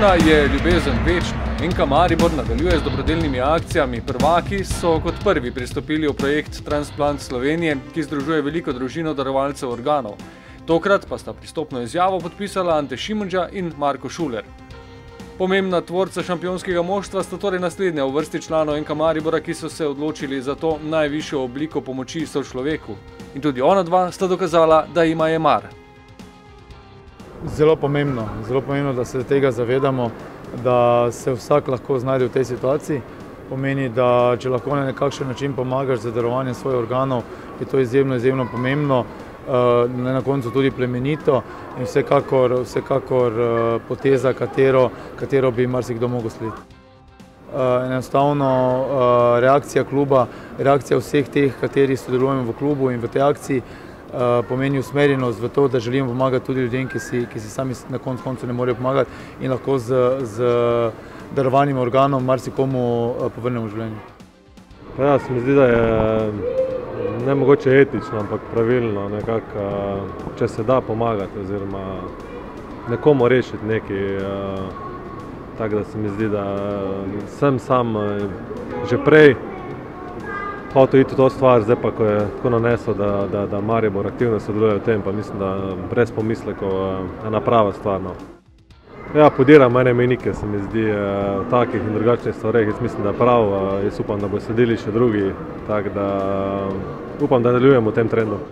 Večna je ljubezen večna. NK Maribor nadaljuje z dobrodelnimi akcijami. Prvaki so kot prvi pristopili v projekt Transplant Slovenije, ki združuje veliko družino darovalcev organov. Tokrat pa sta pristopno izjavo podpisala Ante Šimunža in Marko Šuler. Pomembna tvorca šampionskega moštva sta torej naslednja v vrsti članov NK Maribora, ki so se odločili za to najvišjo obliko pomoči sočloveku. In tudi ona dva sta dokazala, da jima je mar. Zelo pomembno, da se tega zavedamo, da se vsak lahko znajde v tej situaciji. Pomeni, da če lahko na nekakšen način pomagaš za darovanje svojih organov, je to izjemno pomembno, na koncu tudi plemenito in vsekakor poteza, katero bi marsikdo mogel slediti. Enostavno reakcija kluba, reakcija vseh teh, kateri sodelujemo v klubu in v tej akciji, pomeni usmerjenost v to, da želimo pomagati tudi ljudem, ki si sami na koncu ne morejo pomagati in lahko z darovanjem organov marsikomu povrnemo življenje. Ja, se mi zdi, da je ne mogoče etično, ampak pravilno, nekako, če se da pomagati oziroma nekomu rešiti nekaj. Tako da se mi zdi, da sem sam že prej hotel iti v to stvar, zdaj pa, ko je tako nanesel, da Maribor aktivno sodeluje v tem, pa mislim, da brez pomislekov ena prava stvar. Ja, podiram ene mejnike, se mi zdi, v takih in drugačnih stvareh. Jaz mislim, da je prav, jaz upam, da bo sledili še drugi, tako da upam, da nadaljujemo v tem trendu.